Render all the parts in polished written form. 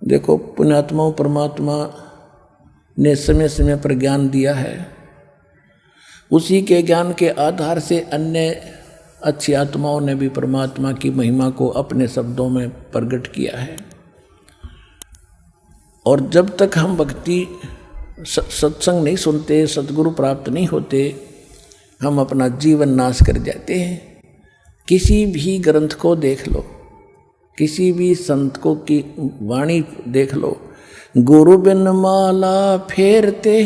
देखो, पुण्यात्माओं परमात्मा ने समय समय पर ज्ञान दिया है, उसी के ज्ञान के आधार से अन्य अच्छी आत्माओं ने भी परमात्मा की महिमा को अपने शब्दों में प्रकट किया है। और जब तक हम भक्ति सत्संग नहीं सुनते, सद्गुरु प्राप्त नहीं होते, हम अपना जीवन नाश कर जाते हैं। किसी भी ग्रंथ को देख लो, किसी भी संत को की वाणी देख लो, गुरु बिन माला फेरते,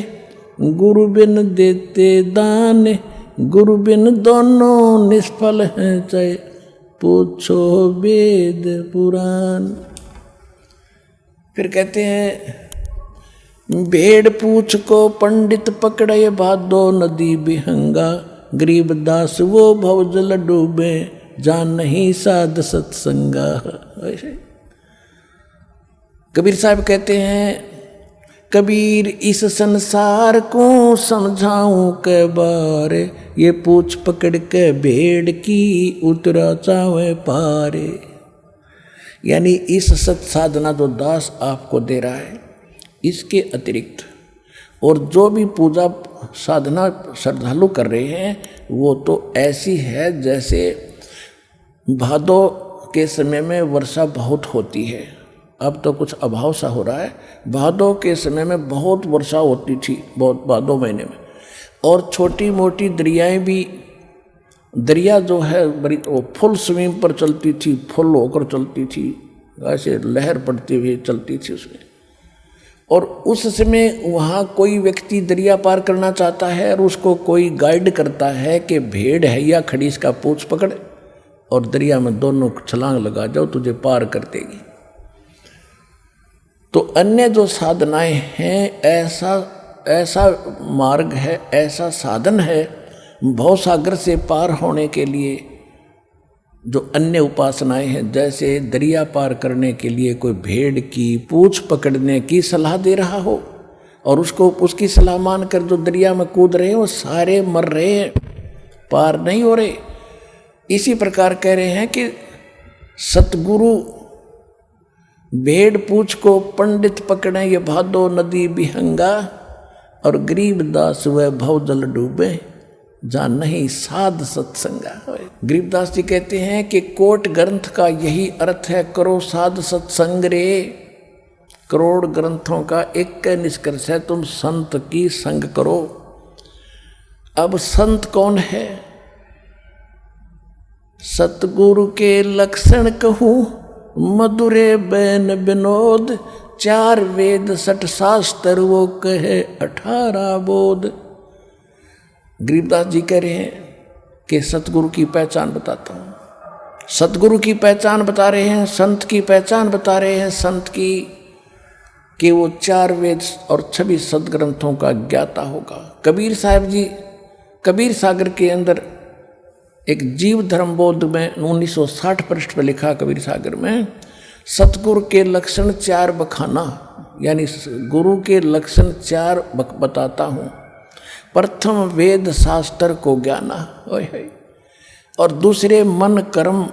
गुरु बिन देते दान, गुरु बिन दोनों निष्फल हैं, चाहे पूछो वेद पुराण। फिर कहते हैं, भेड़ पूछ को पंडित पकड़े, भादो नदी बिहंगा, गरीबदास वो भवजल डूबे, जान नहीं साध सत्संगा। ऐसे कबीर साहब कहते हैं, कबीर इस संसार को समझाऊं के बारे, ये पूछ पकड़ के भेड़ की उतरा चावे पारे। यानी इस सत साधना जो दास आपको दे रहा है, इसके अतिरिक्त और जो भी पूजा साधना श्रद्धालु कर रहे हैं, वो तो ऐसी है जैसे भादों के समय में वर्षा बहुत होती है। अब तो कुछ अभाव सा हो रहा है, भादों के समय में बहुत वर्षा होती थी, बहुत भादों महीने में। और छोटी मोटी दरियाएं भी, दरिया जो है बड़ी वो फुल स्विंग पर चलती थी, फुल होकर चलती थी, ऐसे लहर पड़ती हुई चलती थी उसमें। और उस समय वहाँ कोई व्यक्ति दरिया पार करना चाहता है और उसको कोई गाइड करता है कि भेड़ है या खड़ीस का पूंछ पकड़ और दरिया में दोनों छलांग लगा जाओ, तुझे पार कर देगी। तो अन्य जो साधनाएं हैं, ऐसा मार्ग है, ऐसा साधन है भवसागर से पार होने के लिए। जो अन्य उपासनाएं हैं, जैसे दरिया पार करने के लिए कोई भेड़ की पूंछ पकड़ने की सलाह दे रहा हो और उसको उसकी सलाह मानकर जो दरिया में कूद रहे हैं वो सारे मर रहे हैं, पार नहीं हो रहे। इसी प्रकार कह रहे हैं कि सतगुरु भेड़ पूंछ को पंडित पकड़े, ये भादो नदी बिहंगा, और गरीबदास वह भवजल डूबे, जान नहीं साध सत्संगा। गरीबदास जी कहते हैं कि कोट ग्रंथ का यही अर्थ है, करो साध सत्संग रे। करोड़ ग्रंथों का एक निष्कर्ष है, तुम संत की संग करो। अब संत कौन है? सतगुरु के लक्षण कहूँ, मधुरे बैन विनोद, 4 वेद 6 शास्त्र वो कहे 18 बोध। गरीबदास जी कह रहे हैं कि सतगुरु की पहचान बताता हूँ। सतगुरु की पहचान बता रहे हैं, संत की पहचान बता रहे हैं, संत की कि वो 4 वेद और 26 सदग्रंथों का ज्ञाता होगा। कबीर साहब जी कबीर सागर के अंदर एक जीव धर्म बोध में 1960 पृष्ठ पर लिखा, कबीर सागर में सतगुरु के लक्षण 4 बखाना, यानी गुरु के लक्षण 4 बताता हूँ। प्रथम वेद शास्त्र को ज्ञाना, और दूसरे मन कर्म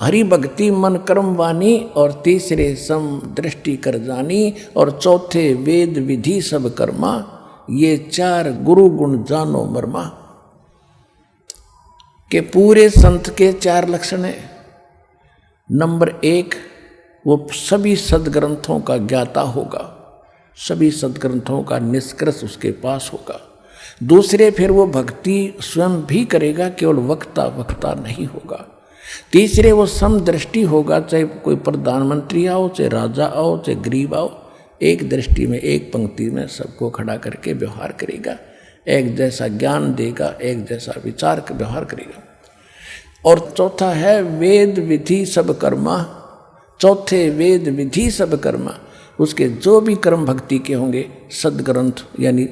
हरि भक्ति मन कर्म वाणी, और तीसरे सम दृष्टि कर जानी, और चौथे वेद विधि सब कर्मा, ये 4 गुरु गुण जानो मर्मा। के पूरे संत के 4 लक्षण हैं। नंबर 1, वो सभी सदग्रंथों का ज्ञाता होगा, सभी सदग्रंथों का निष्कर्ष उसके पास होगा। दूसरे, फिर वो भक्ति स्वयं भी करेगा, केवल वक्ता नहीं होगा। तीसरे, वो समदृष्टि होगा, चाहे कोई प्रधानमंत्री आओ, चाहे राजा आओ, चाहे गरीब आओ, एक दृष्टि में एक पंक्ति में सबको खड़ा करके व्यवहार करेगा, एक जैसा ज्ञान देगा, एक जैसा विचार का व्यवहार करेगा। और चौथा है वेद विधि सब कर्मा, चौथे वेद विधि सब कर्मा, उसके जो भी कर्म भक्ति के होंगे सदग्रंथ यानी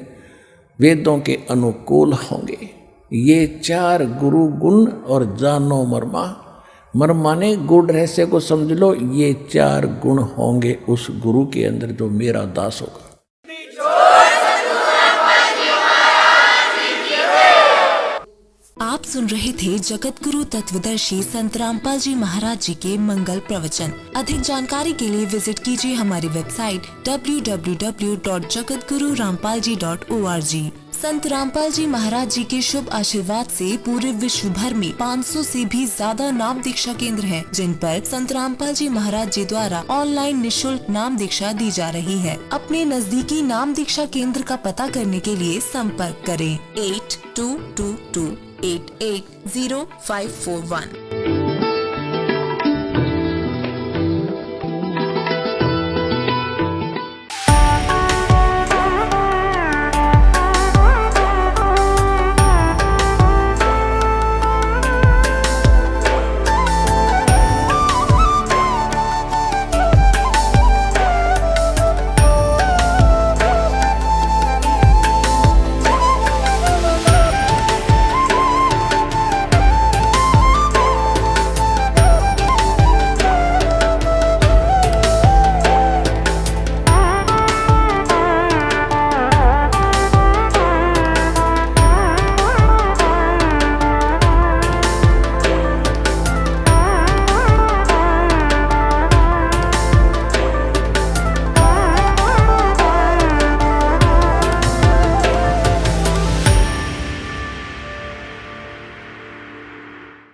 वेदों के अनुकूल होंगे। ये 4 गुरु गुण और जानो मर्मा, मर्मा ने गुण रहस्य को समझ लो, ये 4 गुण होंगे उस गुरु के अंदर जो मेरा दास होगा। आप सुन रहे थे जगत गुरु तत्वदर्शी संत रामपाल जी महाराज जी के मंगल प्रवचन। अधिक जानकारी के लिए विजिट कीजिए हमारी वेबसाइट www.jagatgururampalji.org। संत रामपाल जी महाराज जी के शुभ आशीर्वाद से पूरे विश्व भर में 500 से भी ज्यादा नाम दीक्षा केंद्र हैं, जिन पर संत रामपाल जी महाराज जी द्वारा ऑनलाइन निशुल्क नाम दीक्षा दी जा रही है। अपने नजदीकी नाम दीक्षा केंद्र का पता करने के लिए संपर्क करें 8222880541।